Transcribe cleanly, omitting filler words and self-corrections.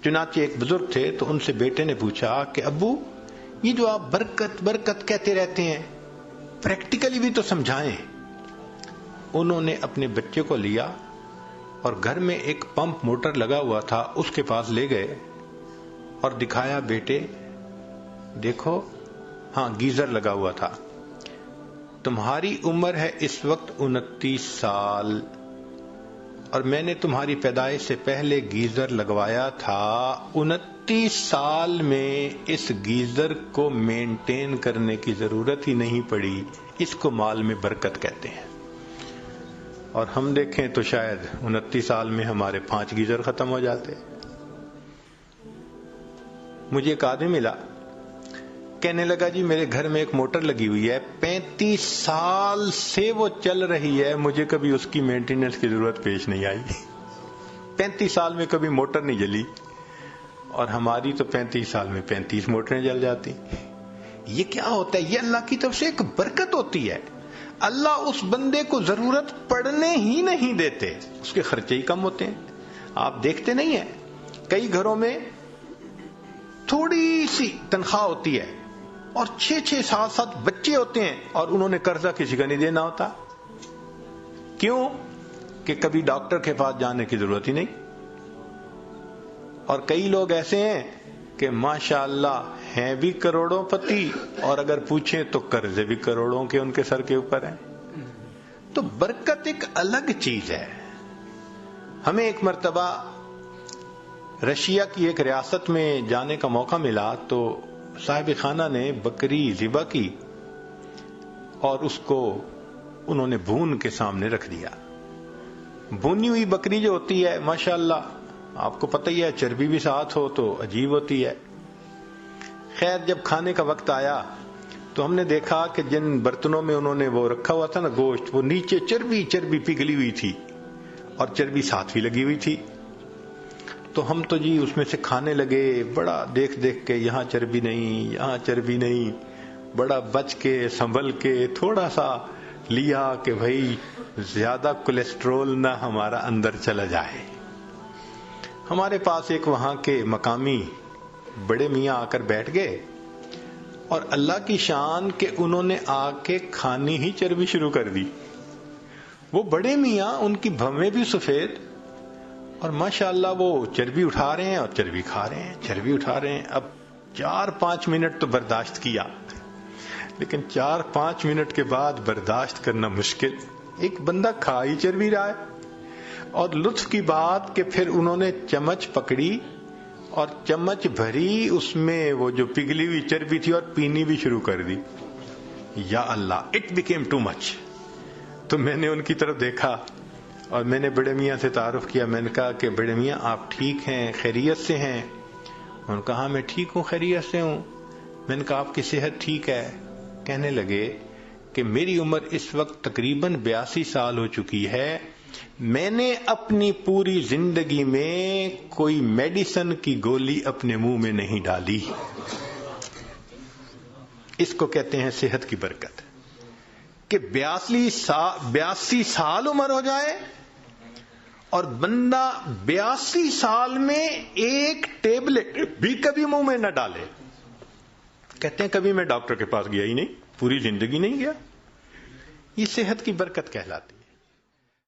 چنانچہ ایک بزرگ تھے تو ان سے بیٹے نے پوچھا کہ ابو یہ جو آپ برکت برکت کہتے رہتے ہیں پریکٹیکلی بھی تو سمجھائیں. انہوں نے اپنے بچے کو لیا اور گھر میں ایک پمپ موٹر لگا ہوا تھا اس کے پاس لے گئے اور دکھایا بیٹے دیکھو ہاں گیزر لگا ہوا تھا. تمہاری عمر ہے اس وقت 29 سال اور میں نے تمہاری پیدائش سے پہلے گیزر لگوایا تھا. 29 سال میں اس گیزر کو مینٹین کرنے کی ضرورت ہی نہیں پڑی. اس کو مال میں برکت کہتے ہیں. اور ہم دیکھیں تو شاید 29 سال میں ہمارے 5 گیزر ختم ہو جاتے. مجھے ایک آدمی ملا کہنے لگا جی میرے گھر میں ایک موٹر لگی ہوئی ہے 35 سال سے وہ چل رہی ہے, مجھے کبھی اس کی مینٹیننس کی ضرورت پیش نہیں آئی. 35 سال میں کبھی موٹر نہیں جلی اور ہماری تو 35 سال میں 35 موٹریں جل جاتی. یہ کیا ہوتا ہے؟ یہ اللہ کی طرف سے ایک برکت ہوتی ہے. اللہ اس بندے کو ضرورت پڑنے ہی نہیں دیتے, اس کے خرچے ہی کم ہوتے ہیں. آپ دیکھتے نہیں ہیں کئی گھروں میں تھوڑی سی تنخواہ ہوتی ہے اور 6-6 7 بچے ہوتے ہیں اور انہوں نے قرضہ کسی کا نہیں دینا ہوتا. کیوں؟ کہ کبھی ڈاکٹر کے پاس جانے کی ضرورت ہی نہیں. اور کئی لوگ ایسے ہیں کہ ماشاءاللہ ہیں بھی کروڑوں پتی اور اگر پوچھیں تو قرضے بھی کروڑوں کے ان کے سر کے اوپر ہیں. تو برکت ایک الگ چیز ہے. ہمیں ایک مرتبہ رشیا کی ایک ریاست میں جانے کا موقع ملا تو صاحب خانہ نے بکری ذبح کی اور اس کو انہوں نے بھون کے سامنے رکھ دیا. بھونی ہوئی بکری جو ہوتی ہے ماشاءاللہ آپ کو پتہ ہی ہے چربی بھی ساتھ ہو تو عجیب ہوتی ہے. خیر جب کھانے کا وقت آیا تو ہم نے دیکھا کہ جن برتنوں میں انہوں نے وہ رکھا ہوا تھا نا گوشت, وہ نیچے چربی چربی پگھلی ہوئی تھی اور چربی ساتھ بھی لگی ہوئی تھی. تو ہم تو جی اس میں سے کھانے لگے, بڑا دیکھ دیکھ کے یہاں چربی نہیں یہاں چربی نہیں, بڑا بچ کے سنبھل کے تھوڑا سا لیا کہ بھائی زیادہ کولیسٹرول نہ ہمارا اندر چلا جائے. ہمارے پاس ایک وہاں کے مقامی بڑے میاں آ کر بیٹھ گئے اور اللہ کی شان کہ انہوں نے آ کے کھانی ہی چربی شروع کر دی. وہ بڑے میاں ان کی بھویں بھی سفید اور ماشاءاللہ وہ چربی اٹھا رہے ہیں اور چربی کھا رہے ہیں, چربی اٹھا رہے ہیں. اب 4-5 منٹ تو برداشت کیا لیکن 4-5 منٹ کے بعد برداشت کرنا مشکل. ایک بندہ کھا ہی چربی رہا ہے. اور لطف کی بات کہ پھر انہوں نے چمچ پکڑی اور چمچ بھری اس میں وہ جو پگھلی ہوئی چربی تھی اور پینی بھی شروع کر دی. یا اللہ, اٹ بیکیم ٹو مچ. تو میں نے ان کی طرف دیکھا اور میں نے بڑے میاں سے تعارف کیا. میں نے کہا کہ بڑے میاں آپ ٹھیک ہیں, خیریت سے ہیں؟ انہوں نے کہا میں ٹھیک ہوں, خیریت سے ہوں. میں نے کہا آپ کی صحت ٹھیک ہے؟ کہنے لگے کہ میری عمر اس وقت تقریباً 82 سال ہو چکی ہے. میں نے اپنی پوری زندگی میں کوئی میڈیسن کی گولی اپنے منہ میں نہیں ڈالی. اس کو کہتے ہیں صحت کی برکت. کہ 82 سال عمر ہو جائے اور بندہ 82 سال میں ایک ٹیبلٹ بھی کبھی منہ میں نہ ڈالے. کہتے ہیں کبھی میں ڈاکٹر کے پاس گیا ہی نہیں, پوری زندگی نہیں گیا. یہ صحت کی برکت کہلاتی.